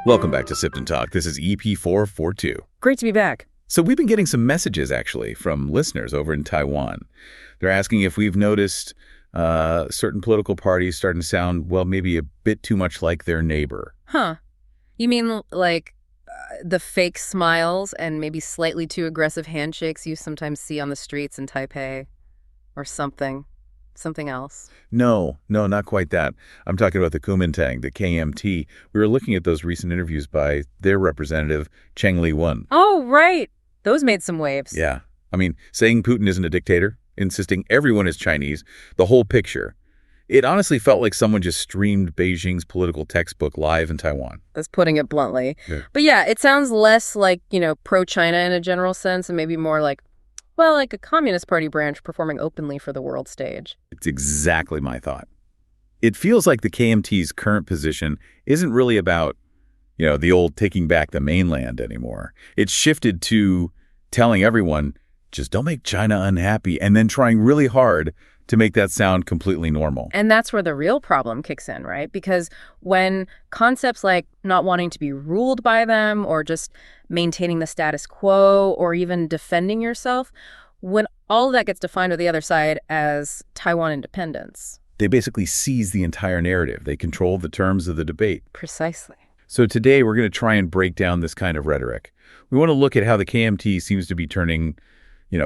Welcome back to Sip&Talk. This is EP442. Great to be back. So we've been getting some messages, actually, from listeners over in Taiwan. They're asking if we've noticed certain political parties starting to sound, well, maybe a bit too much like their neighbor. Huh. You mean like the fake smiles and maybe slightly too aggressive handshakes you sometimes see on the streets in Taipei? Or something else? No, not quite that. I'm talking about the Kuomintang, the KMT. We were looking at those recent interviews by their representative, Cheng Li-wen. Oh, right. Those made some waves. Yeah. I mean, saying Putin isn't a dictator, insisting everyone is Chinese, the whole picture. It honestly felt like someone just streamed Beijing's political textbook live in Taiwan. That's putting it bluntly. Yeah. But yeah, it sounds less like, pro-China in a general sense and maybe more like, well, like a Communist Party branch performing openly for the world stage. It's exactly my thought. It feels like the KMT's current position isn't really about, the old taking back the mainland anymore. It's shifted to telling everyone, just don't make China unhappy, and then trying really hard to make that sound completely normal. And that's where the real problem kicks in, right? Because when concepts like not wanting to be ruled by them or just maintaining the status quo or even defending yourself, when all of that gets defined with the other side as Taiwan independence. They basically seize the entire narrative. They control the terms of the debate. Precisely. So today we're going to try and break down this kind of rhetoric. We want to look at how the KMT seems to be turning,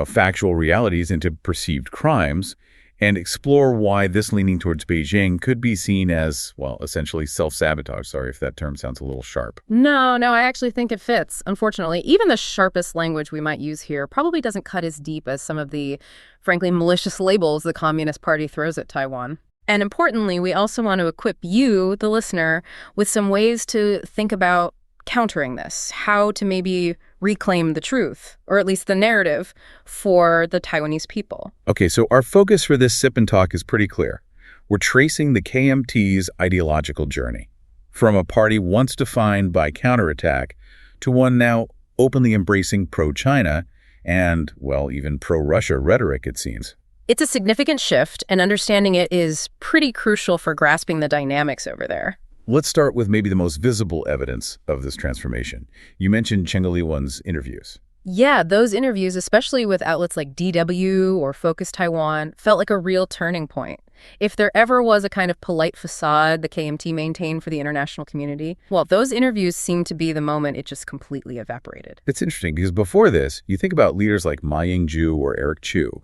factual realities into perceived crimes, and explore why this leaning towards Beijing could be seen as, well, essentially self-sabotage. Sorry if that term sounds a little sharp. No, I actually think it fits. Unfortunately, even the sharpest language we might use here probably doesn't cut as deep as some of the, frankly, malicious labels the Communist Party throws at Taiwan. And importantly, we also want to equip you, the listener, with some ways to think about countering this, how to maybe reclaim the truth, or at least the narrative, for the Taiwanese people. Okay, so our focus for this Sip and Talk is pretty clear. We're tracing the KMT's ideological journey, from a party once defined by counterattack to one now openly embracing pro-China and, well, even pro-Russia rhetoric, it seems. It's a significant shift, and understanding it is pretty crucial for grasping the dynamics over there. Let's start with maybe the most visible evidence of this transformation. You mentioned Cheng Li-wen's interviews. Yeah, those interviews, especially with outlets like DW or Focus Taiwan, felt like a real turning point. If there ever was a kind of polite facade the KMT maintained for the international community, well, those interviews seemed to be the moment it just completely evaporated. It's interesting because before this, you think about leaders like Ma Ying-jeou or Eric Chu.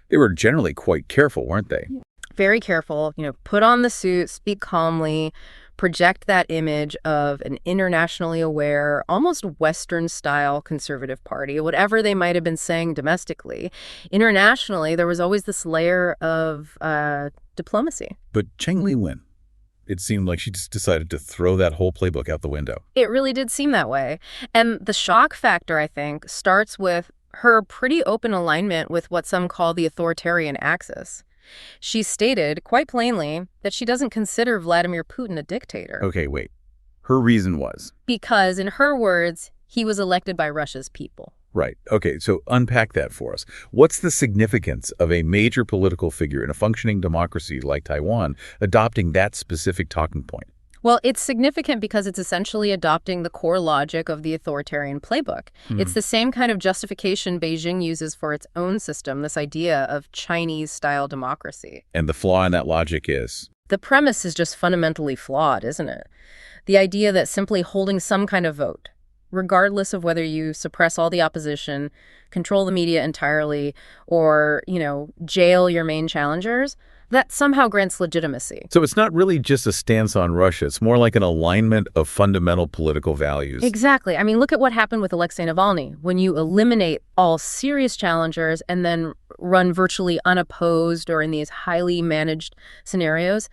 They were generally quite careful, weren't they? Very careful, put on the suit, speak calmly, project that image of an internationally aware, almost Western-style conservative party, whatever they might have been saying domestically. Internationally, there was always this layer of diplomacy. But Cheng Li-wen, it seemed like she just decided to throw that whole playbook out the window. It really did seem that way. And the shock factor, I think, starts with her pretty open alignment with what some call the authoritarian axis. She stated, quite plainly, that she doesn't consider Vladimir Putin a dictator. Okay, wait. Her reason was? Because, in her words, he was elected by Russia's people. Right. Okay, so unpack that for us. What's the significance of a major political figure in a functioning democracy like Taiwan adopting that specific talking point? Well, it's significant because it's essentially adopting the core logic of the authoritarian playbook. It's the same kind of justification Beijing uses for its own system, this idea of Chinese-style democracy. And the flaw in that logic is? The premise is just fundamentally flawed, isn't it? The idea that simply holding some kind of vote, regardless of whether you suppress all the opposition, control the media entirely, or, jail your main challengers, that somehow grants legitimacy. So it's not really just a stance on Russia. It's more like an alignment of fundamental political values. Exactly. I mean, look at what happened with Alexei Navalny. When you eliminate all serious challengers and then run virtually unopposed or in these highly managed scenarios,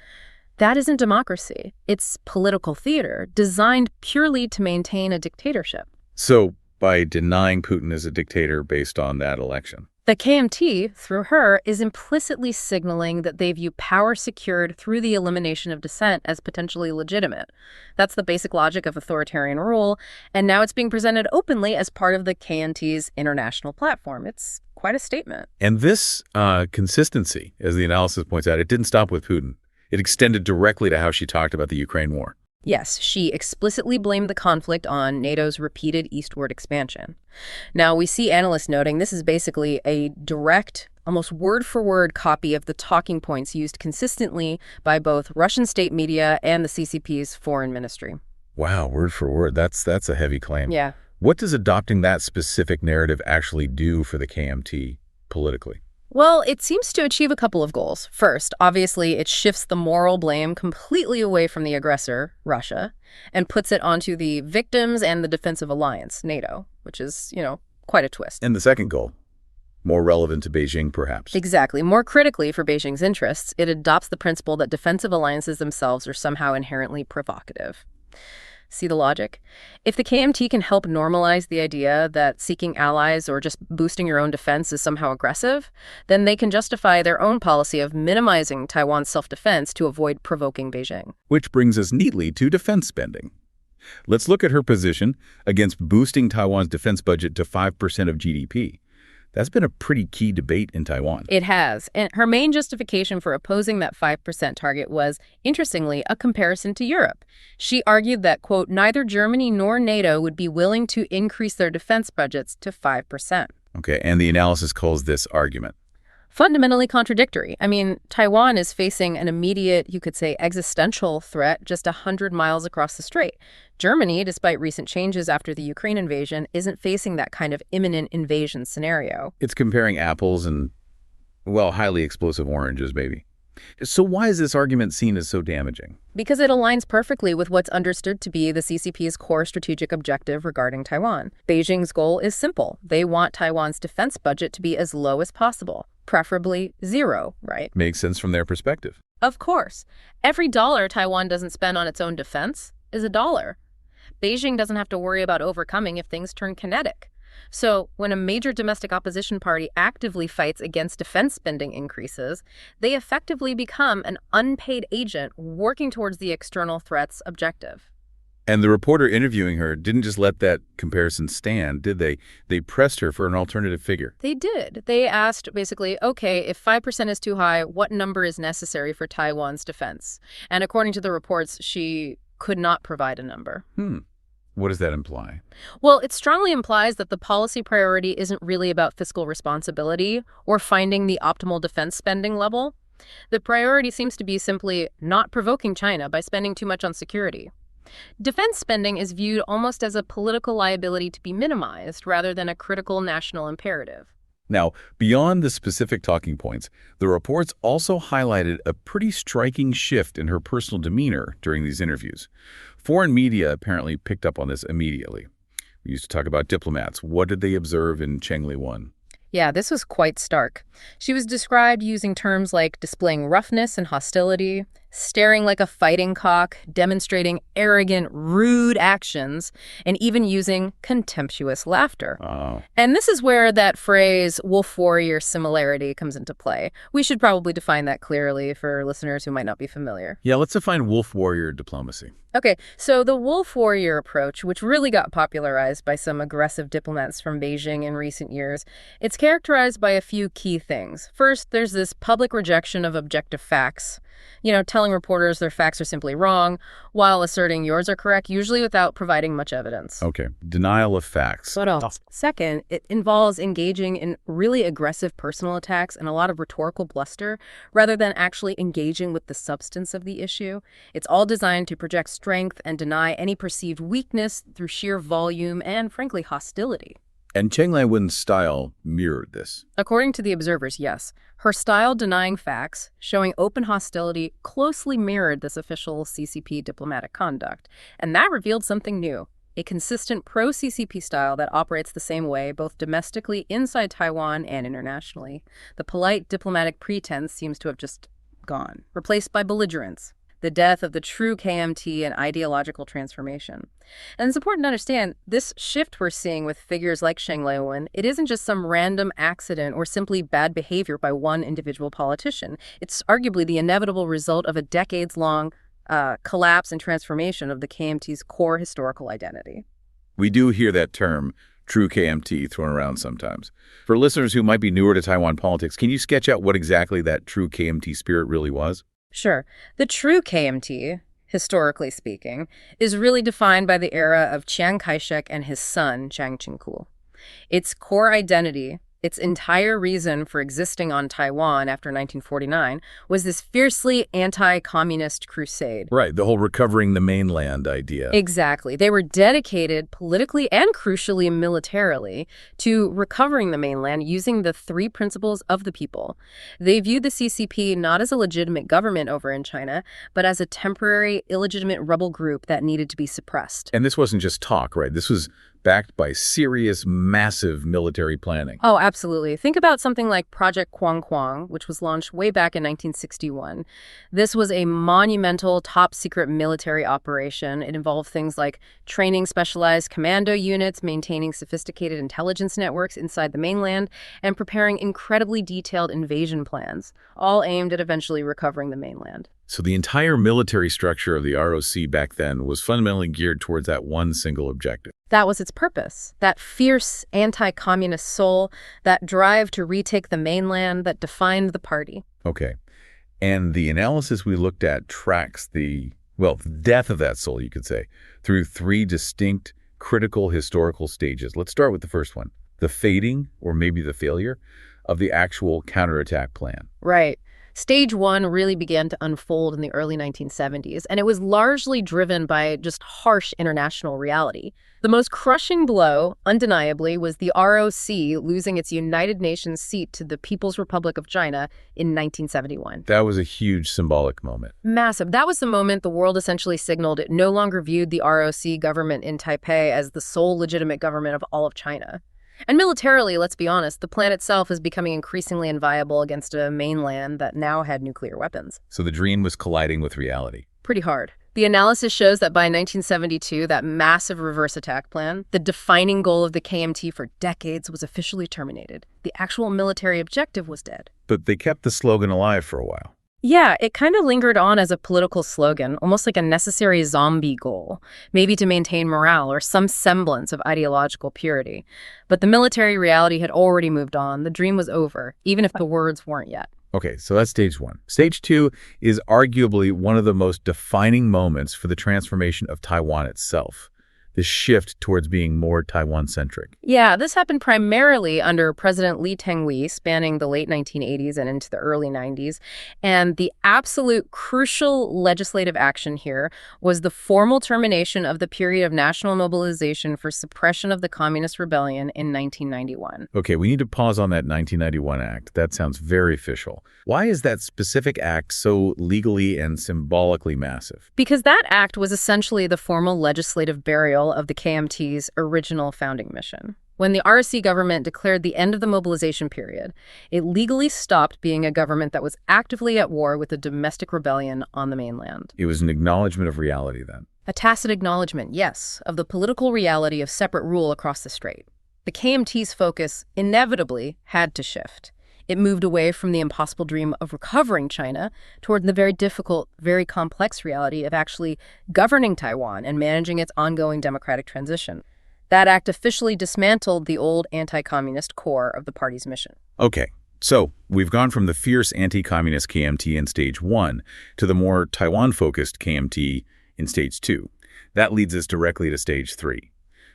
that isn't democracy. It's political theater designed purely to maintain a dictatorship. So by denying Putin as a dictator based on that election? The KMT, through her, is implicitly signaling that they view power secured through the elimination of dissent as potentially legitimate. That's the basic logic of authoritarian rule, and now it's being presented openly as part of the KMT's international platform. It's quite a statement. And this consistency, as the analysis points out, it didn't stop with Putin. It extended directly to how she talked about the Ukraine war. Yes, she explicitly blamed the conflict on NATO's repeated eastward expansion. Now, we see analysts noting this is basically a direct, almost word-for-word copy of the talking points used consistently by both Russian state media and the CCP's foreign ministry. Wow, word for word. That's a heavy claim. Yeah. What does adopting that specific narrative actually do for the KMT politically? Well, it seems to achieve a couple of goals. First, obviously, it shifts the moral blame completely away from the aggressor, Russia, and puts it onto the victims and the defensive alliance, NATO, which is, quite a twist. And the second goal? More relevant to Beijing, perhaps. Exactly. More critically for Beijing's interests, it adopts the principle that defensive alliances themselves are somehow inherently provocative. See the logic? If the KMT can help normalize the idea that seeking allies or just boosting your own defense is somehow aggressive, then they can justify their own policy of minimizing Taiwan's self-defense to avoid provoking Beijing. Which brings us neatly to defense spending. Let's look at her position against boosting Taiwan's defense budget to 5% of GDP. That's been a pretty key debate in Taiwan. It has. And her main justification for opposing that 5% target was, interestingly, a comparison to Europe. She argued that, quote, neither Germany nor NATO would be willing to increase their defense budgets to 5%. Okay, and the analysis calls this argument fundamentally contradictory. I mean, Taiwan is facing an immediate, you could say, existential threat just 100 miles across the strait. Germany, despite recent changes after the Ukraine invasion, isn't facing that kind of imminent invasion scenario. It's comparing apples and, well, highly explosive oranges, maybe. So why is this argument seen as so damaging? Because it aligns perfectly with what's understood to be the CCP's core strategic objective regarding Taiwan. Beijing's goal is simple. They want Taiwan's defense budget to be as low as possible, preferably zero, right? Makes sense from their perspective. Of course. Every dollar Taiwan doesn't spend on its own defense is a dollar. Beijing doesn't have to worry about overcoming if things turn kinetic. So when a major domestic opposition party actively fights against defense spending increases, they effectively become an unpaid agent working towards the external threat's objective. And the reporter interviewing her didn't just let that comparison stand, did they? They pressed her for an alternative figure. They did. They asked basically, okay, if 5% is too high, what number is necessary for Taiwan's defense? And according to the reports, she could not provide a number. What does that imply? Well, it strongly implies that the policy priority isn't really about fiscal responsibility or finding the optimal defense spending level. The priority seems to be simply not provoking China by spending too much on security. Defense spending is viewed almost as a political liability to be minimized rather than a critical national imperative. Now, beyond the specific talking points, the reports also highlighted a pretty striking shift in her personal demeanor during these interviews. Foreign media apparently picked up on this immediately. We used to talk about diplomats. What did they observe in Cheng Li-1? Yeah, this was quite stark. She was described using terms like displaying roughness and hostility, staring like a fighting cock, demonstrating arrogant, rude actions, and even using contemptuous laughter. Oh. And this is where that phrase, wolf warrior similarity, comes into play. We should probably define that clearly for listeners who might not be familiar. Yeah, let's define wolf warrior diplomacy. Okay, so the wolf warrior approach, which really got popularized by some aggressive diplomats from Beijing in recent years, it's characterized by a few key things. First, there's this public rejection of objective facts. Telling reporters their facts are simply wrong, while asserting yours are correct, usually without providing much evidence. Okay, denial of facts. What else? Second, it involves engaging in really aggressive personal attacks and a lot of rhetorical bluster, rather than actually engaging with the substance of the issue. It's all designed to project strength and deny any perceived weakness through sheer volume and, frankly, hostility. And Cheng Li-1's style mirrored this. According to the observers, yes. Her style denying facts, showing open hostility, closely mirrored this official CCP diplomatic conduct. And that revealed something new, a consistent pro-CCP style that operates the same way both domestically inside Taiwan and internationally. The polite diplomatic pretense seems to have just gone, replaced by belligerence. The death of the true KMT and ideological transformation. And it's important to understand, this shift we're seeing with figures like Cheng Li-1, it isn't just some random accident or simply bad behavior by one individual politician. It's arguably the inevitable result of a decades-long collapse and transformation of the KMT's core historical identity. We do hear that term, true KMT, thrown around sometimes. For listeners who might be newer to Taiwan politics, can you sketch out what exactly that true KMT spirit really was? Sure. The true KMT historically speaking, is really defined by the era of Chiang Kai-shek and his son, Chiang Ching-kuo. Its core identity, its entire reason for existing on Taiwan after 1949, was this fiercely anti-communist crusade. Right, the whole recovering the mainland idea. Exactly. They were dedicated politically and crucially militarily to recovering the mainland using the three principles of the people. They viewed the CCP not as a legitimate government over in China, but as a temporary, illegitimate rebel group that needed to be suppressed. And this wasn't just talk, right? This was backed by serious, massive military planning. Oh, absolutely. Think about something like Project Kwang Kwang, which was launched way back in 1961. This was a monumental, top-secret military operation. It involved things like training specialized commando units, maintaining sophisticated intelligence networks inside the mainland, and preparing incredibly detailed invasion plans, all aimed at eventually recovering the mainland. So the entire military structure of the ROC back then was fundamentally geared towards that one single objective. That was its purpose. That fierce anti-communist soul, that drive to retake the mainland that defined the party. Okay. And the analysis we looked at tracks the death of that soul, you could say, through three distinct, critical historical stages. Let's start with the first one, the fading, or maybe the failure, of the actual counterattack plan. Right. Stage one really began to unfold in the early 1970s, and it was largely driven by just harsh international reality. The most crushing blow, undeniably, was the ROC losing its United Nations seat to the People's Republic of China in 1971. That was a huge symbolic moment. Massive. That was the moment the world essentially signaled it no longer viewed the ROC government in Taipei as the sole legitimate government of all of China. And militarily, let's be honest, the plan itself is becoming increasingly inviable against a mainland that now had nuclear weapons. So the dream was colliding with reality. Pretty hard. The analysis shows that by 1972, that massive reverse attack plan, the defining goal of the KMT for decades, was officially terminated. The actual military objective was dead. But they kept the slogan alive for a while. Yeah, it kind of lingered on as a political slogan, almost like a necessary zombie goal, maybe to maintain morale or some semblance of ideological purity. But the military reality had already moved on. The dream was over, even if the words weren't yet. Okay, so that's stage one. Stage two is arguably one of the most defining moments for the transformation of Taiwan itself. The shift towards being more Taiwan-centric. Yeah, this happened primarily under President Lee Teng-hui, spanning the late 1980s and into the early 90s. And the absolute crucial legislative action here was the formal termination of the period of national mobilization for suppression of the Communist Rebellion in 1991. Okay, we need to pause on that 1991 act. That sounds very official. Why is that specific act so legally and symbolically massive? Because that act was essentially the formal legislative burial of the KMT's original founding mission. When the ROC government declared the end of the mobilization period, it legally stopped being a government that was actively at war with a domestic rebellion on the mainland. It was an acknowledgement of reality then. A tacit acknowledgement, yes, of the political reality of separate rule across the strait. The KMT's focus inevitably had to shift. It moved away from the impossible dream of recovering China toward the very difficult, very complex reality of actually governing Taiwan and managing its ongoing democratic transition. That act officially dismantled the old anti-communist core of the party's mission. Okay, so we've gone from the fierce anti-communist KMT in stage one to the more Taiwan-focused KMT in stage two. That leads us directly to stage three,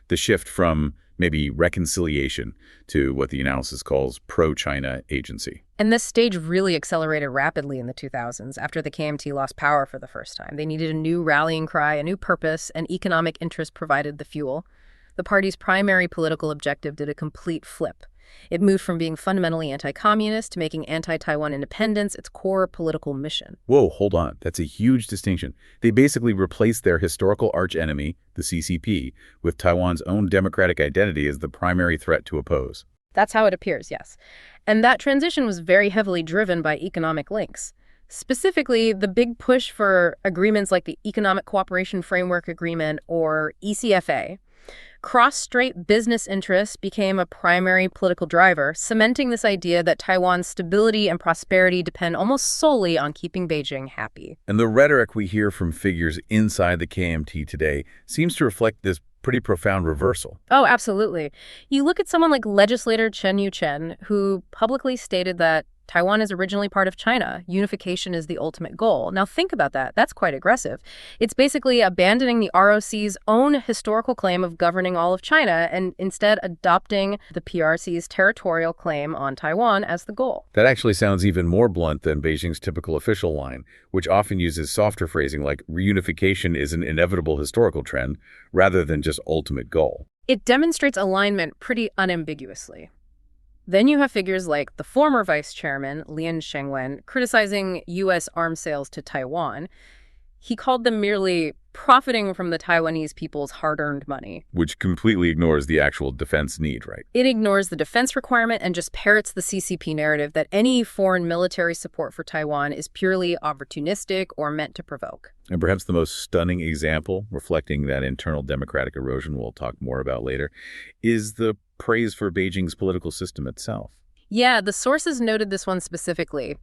the shift from maybe reconciliation to what the analysis calls pro-China agency. And this stage really accelerated rapidly in the 2000s after the KMT lost power for the first time. They needed a new rallying cry, a new purpose, and economic interest provided the fuel. The party's primary political objective did a complete flip. It moved from being fundamentally anti-communist to making anti-Taiwan independence its core political mission. Whoa, hold on. That's a huge distinction. They basically replaced their historical archenemy, the CCP, with Taiwan's own democratic identity as the primary threat to oppose. That's how it appears, yes. And that transition was very heavily driven by economic links. Specifically, the big push for agreements like the Economic Cooperation Framework Agreement, or ECFA. Cross-strait business interests became a primary political driver, cementing this idea that Taiwan's stability and prosperity depend almost solely on keeping Beijing happy. And the rhetoric we hear from figures inside the KMT today seems to reflect this pretty profound reversal. Oh, absolutely. You look at someone like legislator Chen Yu-chen, who publicly stated that Taiwan is originally part of China. Unification is the ultimate goal. Now think about that. That's quite aggressive. It's basically abandoning the ROC's own historical claim of governing all of China and instead adopting the PRC's territorial claim on Taiwan as the goal. That actually sounds even more blunt than Beijing's typical official line, which often uses softer phrasing like reunification is an inevitable historical trend rather than just ultimate goal. It demonstrates alignment pretty unambiguously. Then you have figures like the former vice chairman, Lien Shengwen, criticizing U.S. arms sales to Taiwan. He called them merely profiting from the Taiwanese people's hard-earned money. Which completely ignores the actual defense need, right? It ignores the defense requirement and just parrots the CCP narrative that any foreign military support for Taiwan is purely opportunistic or meant to provoke. And perhaps the most stunning example, reflecting that internal democratic erosion we'll talk more about later, is the praise for Beijing's political system itself. Yeah, the sources noted this one specifically.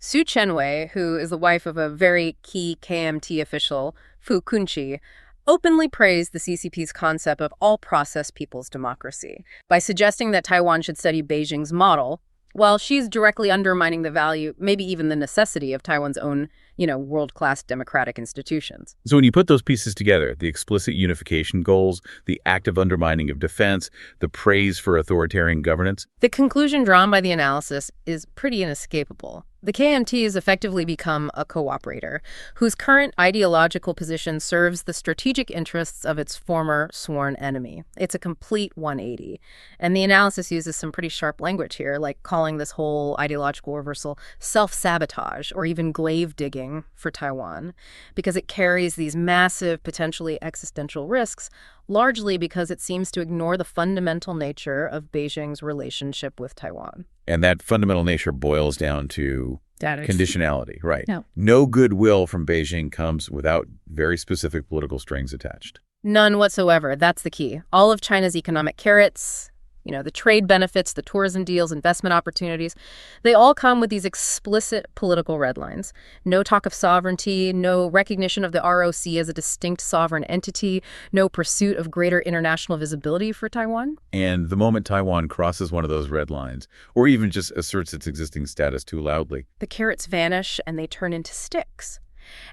Su Chenwei, who is the wife of a very key KMT official, Fu Kunchi, openly praised the CCP's concept of all-process people's democracy by suggesting that Taiwan should study Beijing's model, while she's directly undermining the value, maybe even the necessity, of Taiwan's own, world-class democratic institutions. So when you put those pieces together, the explicit unification goals, the active undermining of defense, the praise for authoritarian governance, the conclusion drawn by the analysis is pretty inescapable. The KMT has effectively become a cooperator whose current ideological position serves the strategic interests of its former sworn enemy. It's a complete 180. And the analysis uses some pretty sharp language here, like calling this whole ideological reversal self-sabotage or even grave digging for Taiwan, because it carries these massive, potentially existential risks, largely because it seems to ignore the fundamental nature of Beijing's relationship with Taiwan. And that fundamental nature boils down to conditionality, right? No goodwill from Beijing comes without very specific political strings attached. None whatsoever. That's the key. All of China's economic carrots, the trade benefits, the tourism deals, investment opportunities, they all come with these explicit political red lines. No talk of sovereignty, no recognition of the ROC as a distinct sovereign entity, no pursuit of greater international visibility for Taiwan. And the moment Taiwan crosses one of those red lines, or even just asserts its existing status too loudly, the carrots vanish and they turn into sticks.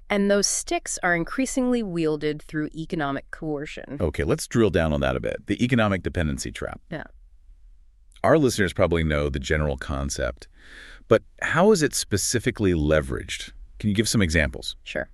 And those sticks are increasingly wielded through economic coercion. Okay, let's drill down on that a bit. The economic dependency trap. Yeah. Our listeners probably know the general concept, but how is it specifically leveraged? Can you give some examples? Sure.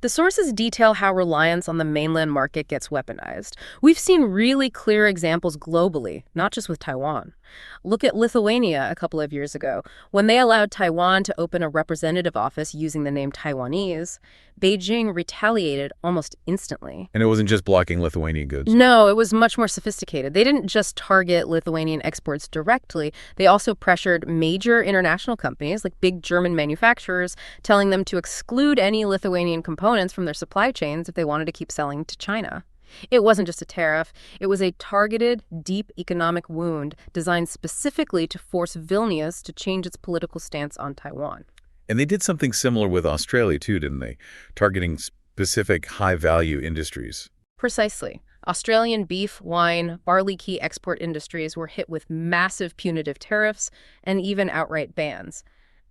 The sources detail how reliance on the mainland market gets weaponized. We've seen really clear examples globally, not just with Taiwan. Look at Lithuania a couple of years ago. When they allowed Taiwan to open a representative office using the name Taiwanese, Beijing retaliated almost instantly. And it wasn't just blocking Lithuanian goods. No, it was much more sophisticated. They didn't just target Lithuanian exports directly. They also pressured major international companies, like big German manufacturers, telling them to exclude any Lithuanian components from their supply chains if they wanted to keep selling to China. It wasn't just a tariff. It was a targeted, deep economic wound designed specifically to force Vilnius to change its political stance on Taiwan. And they did something similar with Australia, too, didn't they? Targeting specific high-value industries. Precisely. Australian beef, wine, barley key export industries were hit with massive punitive tariffs and even outright bans.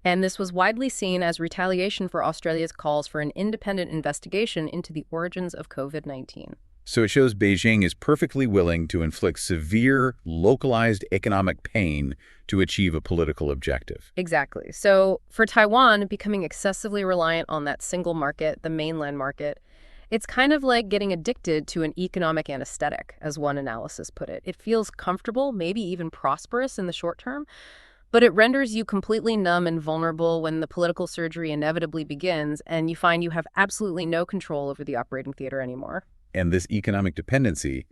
And this was widely seen as retaliation for Australia's calls for an independent investigation into the origins of COVID-19. So it shows Beijing is perfectly willing to inflict severe, localized economic pain to achieve a political objective. Exactly. So for Taiwan, becoming excessively reliant on that single market, the mainland market, it's kind of like getting addicted to an economic anesthetic, as one analysis put it. It feels comfortable, maybe even prosperous in the short term, but it renders you completely numb and vulnerable when the political surgery inevitably begins and you find you have absolutely no control over the operating theater anymore. And this economic dependency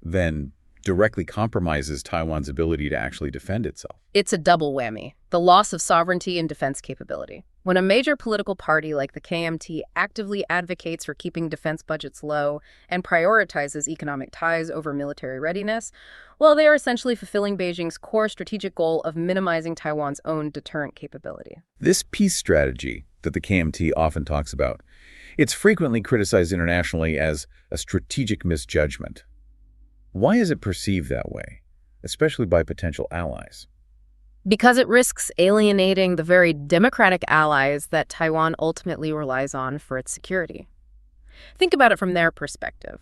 then directly compromises Taiwan's ability to actually defend itself. It's a double whammy, the loss of sovereignty and defense capability. When a major political party like the KMT actively advocates for keeping defense budgets low and prioritizes economic ties over military readiness, well, they are essentially fulfilling Beijing's core strategic goal of minimizing Taiwan's own deterrent capability. This peace strategy that the KMT often talks about, it's frequently criticized internationally as a strategic misjudgment. Why is it perceived that way, especially by potential allies? Because it risks alienating the very democratic allies that Taiwan ultimately relies on for its security. Think about it from their perspective.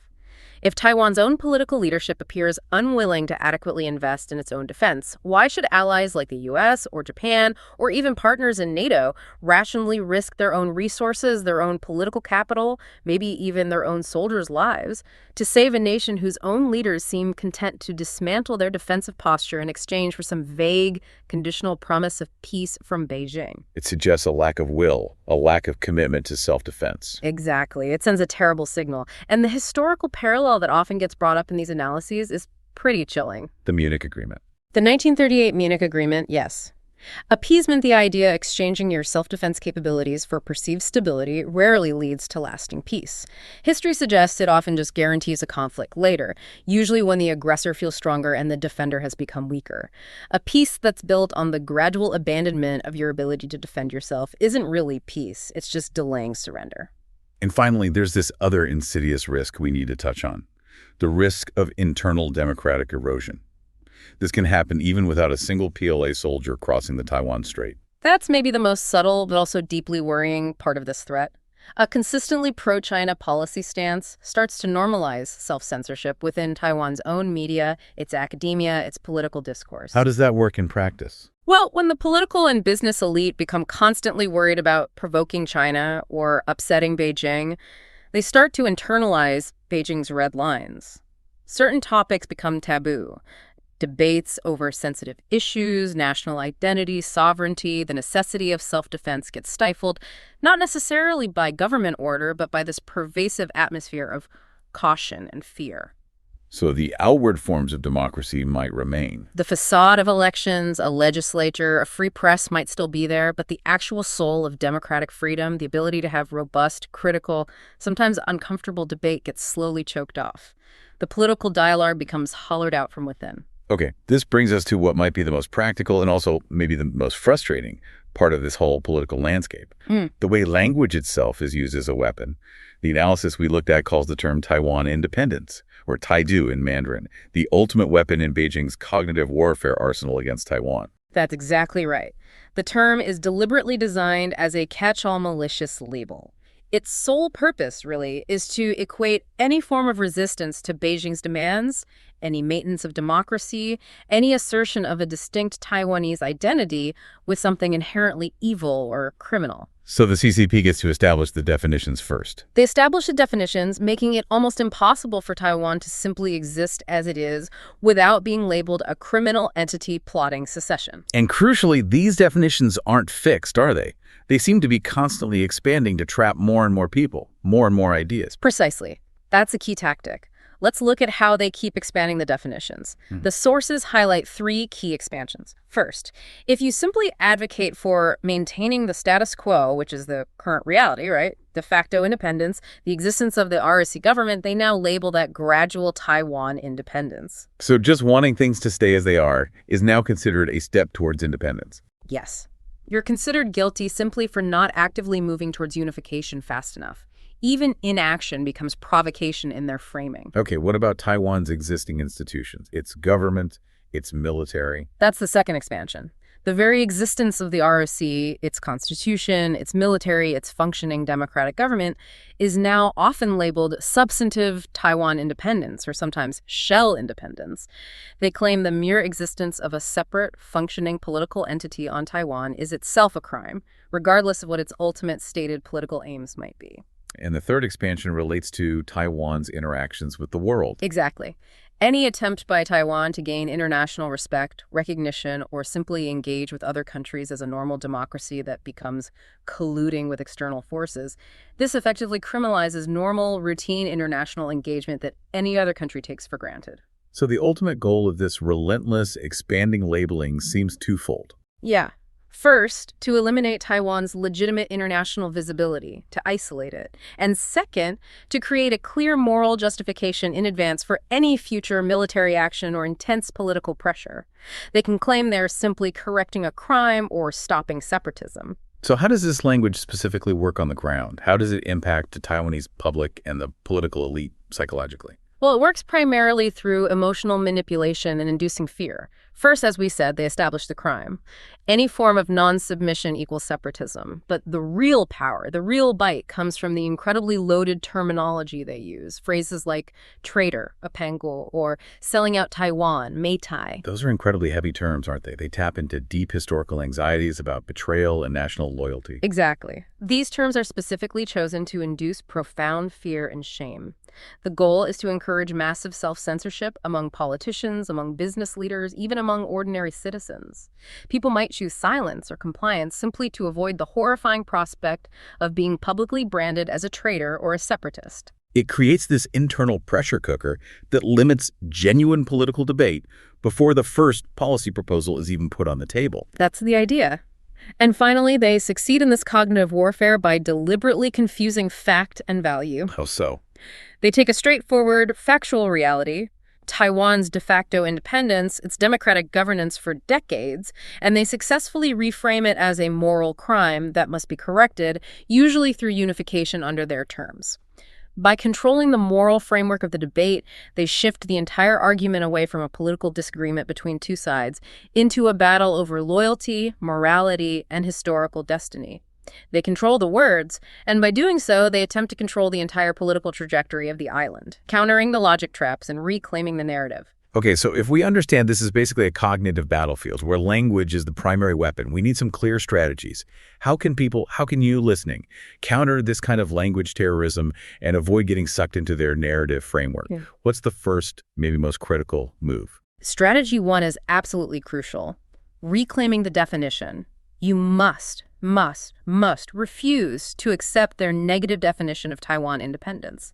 If Taiwan's own political leadership appears unwilling to adequately invest in its own defense, why should allies like the US or Japan, or even partners in NATO, rationally risk their own resources, their own political capital, maybe even their own soldiers' lives, to save a nation whose own leaders seem content to dismantle their defensive posture in exchange for some vague, conditional promise of peace from Beijing? It suggests a lack of will, a lack of commitment to self-defense. Exactly. It sends a terrible signal. And the historical parallel that often gets brought up in these analyses is pretty chilling. The Munich Agreement. The 1938 Munich Agreement, yes. Appeasement, the idea exchanging your self-defense capabilities for perceived stability, rarely leads to lasting peace. History suggests it often just guarantees a conflict later, usually when the aggressor feels stronger and the defender has become weaker. A peace that's built on the gradual abandonment of your ability to defend yourself isn't really peace, it's just delaying surrender. And finally, there's this other insidious risk we need to touch on, the risk of internal democratic erosion. This can happen even without a single PLA soldier crossing the Taiwan Strait. That's maybe the most subtle but also deeply worrying part of this threat. A consistently pro-China policy stance starts to normalize self-censorship within Taiwan's own media, its academia, its political discourse. How does that work in practice? Well, when the political and business elite become constantly worried about provoking China or upsetting Beijing, they start to internalize Beijing's red lines. Certain topics become taboo. Debates over sensitive issues, national identity, sovereignty, the necessity of self-defense get stifled, not necessarily by government order, but by this pervasive atmosphere of caution and fear. So the outward forms of democracy might remain. The facade of elections, a legislature, a free press might still be there, but the actual soul of democratic freedom, the ability to have robust, critical, sometimes uncomfortable debate gets slowly choked off. The political dialogue becomes hollowed out from within. Okay, this brings us to what might be the most practical and also maybe the most frustrating part of this whole political landscape. The way language itself is used as a weapon. The analysis we looked at calls the term Taiwan independence, or Taidu in Mandarin, the ultimate weapon in Beijing's cognitive warfare arsenal against Taiwan. That's exactly right. The term is deliberately designed as a catch-all malicious label. Its sole purpose, really, is to equate any form of resistance to Beijing's demands, any maintenance of democracy, any assertion of a distinct Taiwanese identity with something inherently evil or criminal. So the CCP gets to establish the definitions first. They establish the definitions, making it almost impossible for Taiwan to simply exist as it is without being labeled a criminal entity plotting secession. And crucially, these definitions aren't fixed, are they? They seem to be constantly expanding to trap more and more people, more and more ideas. Precisely. That's a key tactic. Let's look at how they keep expanding the definitions. The sources highlight three key expansions. First, if you simply advocate for maintaining the status quo, which is the current reality, right? De facto independence, the existence of the ROC government, they now label that gradual Taiwan independence. So just wanting things to stay as they are is now considered a step towards independence. Yes. You're considered guilty simply for not actively moving towards unification fast enough. Even inaction becomes provocation in their framing. Okay, what about Taiwan's existing institutions? Its government, its military? That's the second expansion. The very existence of the ROC, its constitution, its military, its functioning democratic government, is now often labeled substantive Taiwan independence, or sometimes shell independence. They claim the mere existence of a separate, functioning political entity on Taiwan is itself a crime, regardless of what its ultimate stated political aims might be. And the third expansion relates to Taiwan's interactions with the world. Exactly. Any attempt by Taiwan to gain international respect, recognition, or simply engage with other countries as a normal democracy that becomes colluding with external forces, this effectively criminalizes normal, routine international engagement that any other country takes for granted. So the ultimate goal of this relentless, expanding labeling seems twofold. Yeah. First, to eliminate Taiwan's legitimate international visibility, to isolate it. And second, to create a clear moral justification in advance for any future military action or intense political pressure. They can claim they're simply correcting a crime or stopping separatism. So how does this language specifically work on the ground? How does it impact the Taiwanese public and the political elite psychologically? Well, it works primarily through emotional manipulation and inducing fear. First, as we said, they establish the crime. Any form of non-submission equals separatism. But the real power, the real bite, comes from the incredibly loaded terminology they use. Phrases like traitor, apangul, or selling out Taiwan, meitai. Those are incredibly heavy terms, aren't they? They tap into deep historical anxieties about betrayal and national loyalty. Exactly. These terms are specifically chosen to induce profound fear and shame. The goal is to encourage massive self-censorship among politicians, among business leaders, even among ordinary citizens. People might choose silence or compliance simply to avoid the horrifying prospect of being publicly branded as a traitor or a separatist. It creates this internal pressure cooker that limits genuine political debate before the first policy proposal is even put on the table. That's the idea. And finally, they succeed in this cognitive warfare by deliberately confusing fact and value. How so? They take a straightforward, factual reality, Taiwan's de facto independence, its democratic governance for decades, and they successfully reframe it as a moral crime that must be corrected, usually through unification under their terms. By controlling the moral framework of the debate, they shift the entire argument away from a political disagreement between two sides into a battle over loyalty, morality, and historical destiny. They control the words, and by doing so, they attempt to control the entire political trajectory of the island, countering the logic traps and reclaiming the narrative. Okay, so if we understand this is basically a cognitive battlefield where language is the primary weapon, we need some clear strategies. How can you listening, counter this kind of language terrorism and avoid getting sucked into their narrative framework? Yeah. What's the first, maybe most critical move? Strategy 1 is absolutely crucial. Reclaiming the definition. You must refuse to accept their negative definition of Taiwan independence.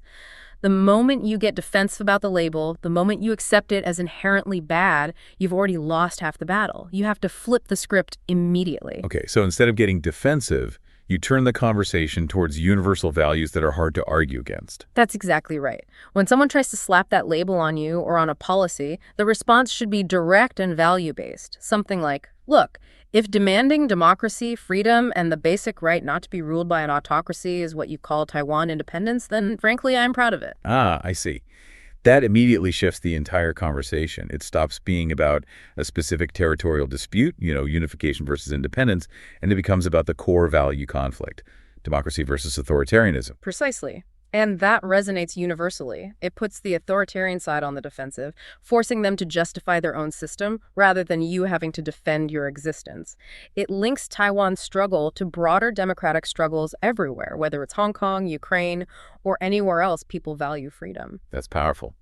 The moment you get defensive about the label, the moment you accept it as inherently bad, you've already lost half the battle. You have to flip the script immediately. Okay, so instead of getting defensive, you turn the conversation towards universal values that are hard to argue against. That's exactly right. When someone tries to slap that label on you or on a policy, the response should be direct and value-based. Something like, look, if demanding democracy, freedom, and the basic right not to be ruled by an autocracy is what you call Taiwan independence, then frankly, I'm proud of it. Ah, I see. That immediately shifts the entire conversation. It stops being about a specific territorial dispute, unification versus independence, and it becomes about the core value conflict, democracy versus authoritarianism. Precisely. And that resonates universally. It puts the authoritarian side on the defensive, forcing them to justify their own system rather than you having to defend your existence. It links Taiwan's struggle to broader democratic struggles everywhere, whether it's Hong Kong, Ukraine, or anywhere else people value freedom. That's powerful.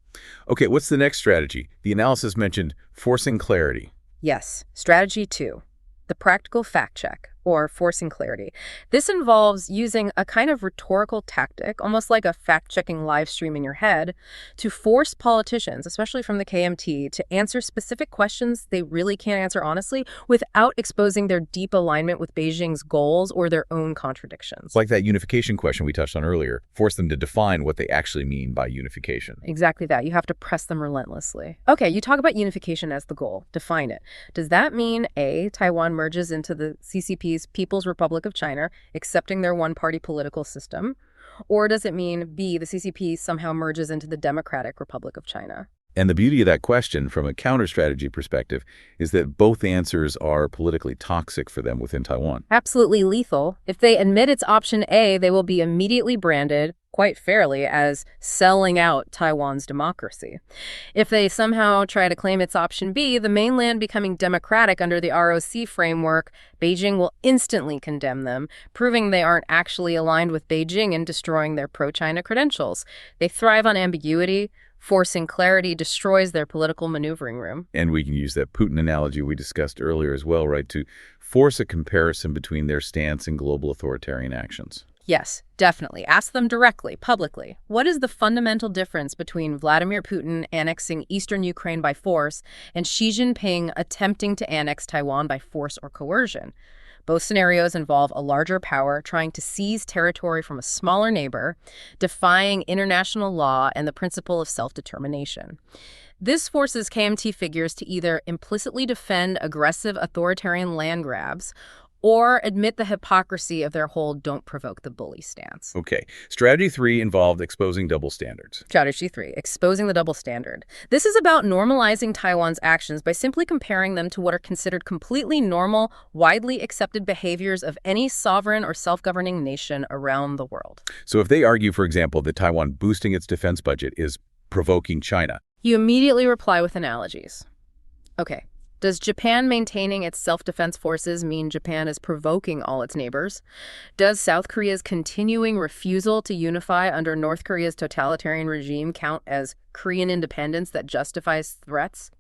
Okay, what's the next strategy? The analysis mentioned forcing clarity. Yes, strategy 2, the practical fact check, or forcing clarity. This involves using a kind of rhetorical tactic, almost like a fact-checking live stream in your head, to force politicians, especially from the KMT, to answer specific questions they really can't answer honestly without exposing their deep alignment with Beijing's goals or their own contradictions. Like that unification question we touched on earlier. Force them to define what they actually mean by unification. Exactly that. You have to press them relentlessly. Okay, you talk about unification as the goal. Define it. Does that mean A, Taiwan merges into the CCP's People's Republic of China, accepting their one-party political system? Or does it mean B, the CCP somehow merges into the Democratic Republic of China? And the beauty of that question from a counter-strategy perspective is that both answers are politically toxic for them within Taiwan. Absolutely lethal. If they admit it's option A, they will be immediately branded, quite fairly, as selling out Taiwan's democracy. If they somehow try to claim it's option B, the mainland becoming democratic under the ROC framework, Beijing will instantly condemn them, proving they aren't actually aligned with Beijing and destroying their pro-China credentials. They thrive on ambiguity. Forcing clarity destroys their political maneuvering room. And we can use that Putin analogy we discussed earlier as well, right, to force a comparison between their stance and global authoritarian actions. Yes, definitely. Ask them directly, publicly. What is the fundamental difference between Vladimir Putin annexing eastern Ukraine by force and Xi Jinping attempting to annex Taiwan by force or coercion? Both scenarios involve a larger power trying to seize territory from a smaller neighbor, defying international law and the principle of self-determination. This forces KMT figures to either implicitly defend aggressive authoritarian land grabs or admit the hypocrisy of their whole don't provoke the bully stance. Okay. Strategy 3 involved exposing double standards. Strategy 3, exposing the double standard. This is about normalizing Taiwan's actions by simply comparing them to what are considered completely normal, widely accepted behaviors of any sovereign or self-governing nation around the world. So if they argue, for example, that Taiwan boosting its defense budget is provoking China, you immediately reply with analogies. Okay. Does Japan maintaining its self-defense forces mean Japan is provoking all its neighbors? Does South Korea's continuing refusal to unify under North Korea's totalitarian regime count as Korean independence that justifies threats?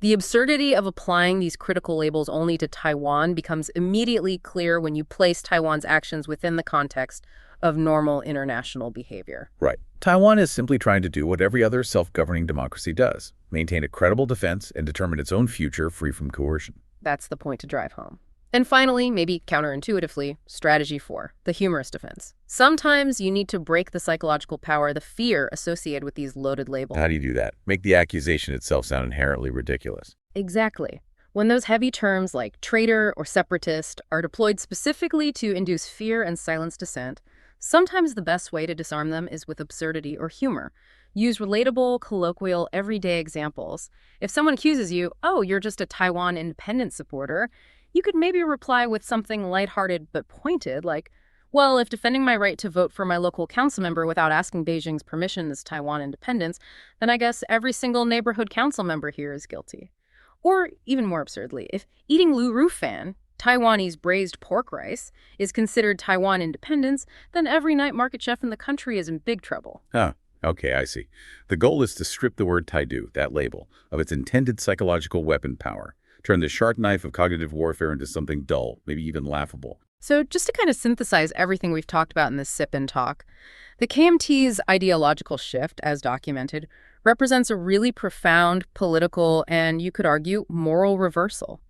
The absurdity of applying these critical labels only to Taiwan becomes immediately clear when you place Taiwan's actions within the context of normal international behavior. Right. Taiwan is simply trying to do what every other self-governing democracy does, maintain a credible defense and determine its own future free from coercion. That's the point to drive home. And finally, maybe counterintuitively, strategy 4, the humorous defense. Sometimes you need to break the psychological power, the fear associated with these loaded labels. How do you do that? Make the accusation itself sound inherently ridiculous. Exactly. When those heavy terms like traitor or separatist are deployed specifically to induce fear and silence dissent, sometimes the best way to disarm them is with absurdity or humor. Use relatable, colloquial, everyday examples. If someone accuses you, oh, you're just a Taiwan independence supporter, you could maybe reply with something lighthearted but pointed, like, well, if defending my right to vote for my local council member without asking Beijing's permission is Taiwan independence, then I guess every single neighborhood council member here is guilty. Or even more absurdly, if eating Lu Rufan, Taiwanese braised pork rice, is considered Taiwan independence, then every night market chef in the country is in big trouble. Huh. Okay, I see. The goal is to strip the word Taidu, that label, of its intended psychological weapon power. Turn the sharp knife of cognitive warfare into something dull, maybe even laughable. So just to kind of synthesize everything we've talked about in this Sip and Talk, the KMT's ideological shift, as documented, represents a really profound political and, you could argue, moral reversal.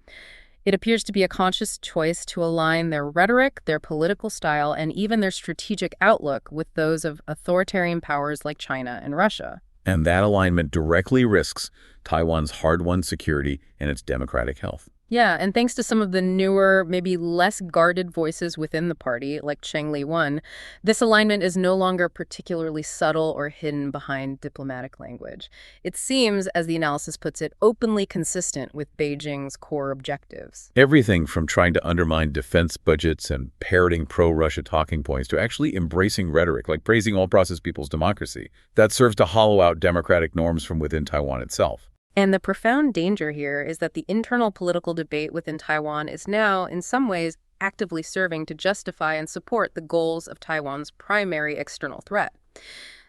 It appears to be a conscious choice to align their rhetoric, their political style, and even their strategic outlook with those of authoritarian powers like China and Russia. And that alignment directly risks Taiwan's hard-won security and its democratic health. Yeah, and thanks to some of the newer, maybe less guarded voices within the party, like Cheng Li-wen, this alignment is no longer particularly subtle or hidden behind diplomatic language. It seems, as the analysis puts it, openly consistent with Beijing's core objectives. Everything from trying to undermine defense budgets and parroting pro-Russia talking points to actually embracing rhetoric, like praising all process people's democracy, that serves to hollow out democratic norms from within Taiwan itself. And the profound danger here is that the internal political debate within Taiwan is now, in some ways, actively serving to justify and support the goals of Taiwan's primary external threat.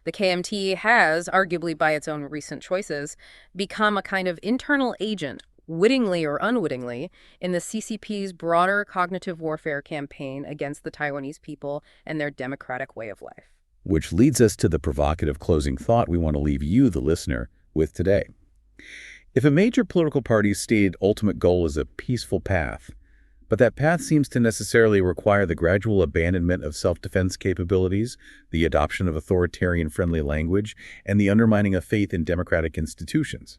The KMT has, arguably by its own recent choices, become a kind of internal agent, wittingly or unwittingly, in the CCP's broader cognitive warfare campaign against the Taiwanese people and their democratic way of life. Which leads us to the provocative closing thought we want to leave you, the listener, with today. If a major political party's stated ultimate goal is a peaceful path, but that path seems to necessarily require the gradual abandonment of self-defense capabilities, the adoption of authoritarian-friendly language, and the undermining of faith in democratic institutions,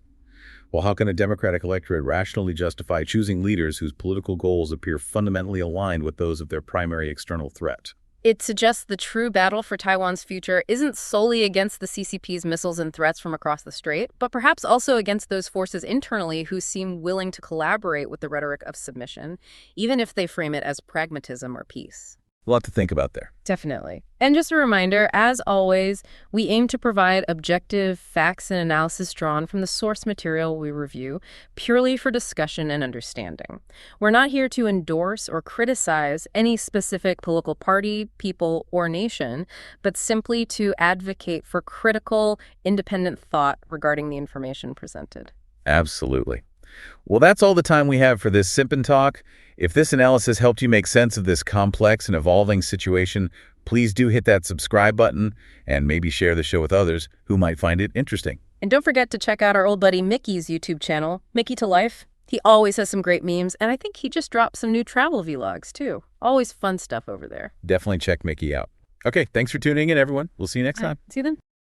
well, how can a democratic electorate rationally justify choosing leaders whose political goals appear fundamentally aligned with those of their primary external threat? It suggests the true battle for Taiwan's future isn't solely against the CCP's missiles and threats from across the strait, but perhaps also against those forces internally who seem willing to collaborate with the rhetoric of submission, even if they frame it as pragmatism or peace. A lot to think about there. Definitely. And just a reminder, as always, we aim to provide objective facts and analysis drawn from the source material we review, purely for discussion and understanding. We're not here to endorse or criticize any specific political party, people, or nation, but simply to advocate for critical, independent thought regarding the information presented. Absolutely. Well, that's all the time we have for this Sip and Talk. If this analysis helped you make sense of this complex and evolving situation, please do hit that subscribe button and maybe share the show with others who might find it interesting. And don't forget to check out our old buddy Mickey's YouTube channel, Mickytolife. He always has some great memes, and I think he just dropped some new travel vlogs, too. Always fun stuff over there. Definitely check Mickey out. Okay, thanks for tuning in, everyone. We'll see you next time. See you then.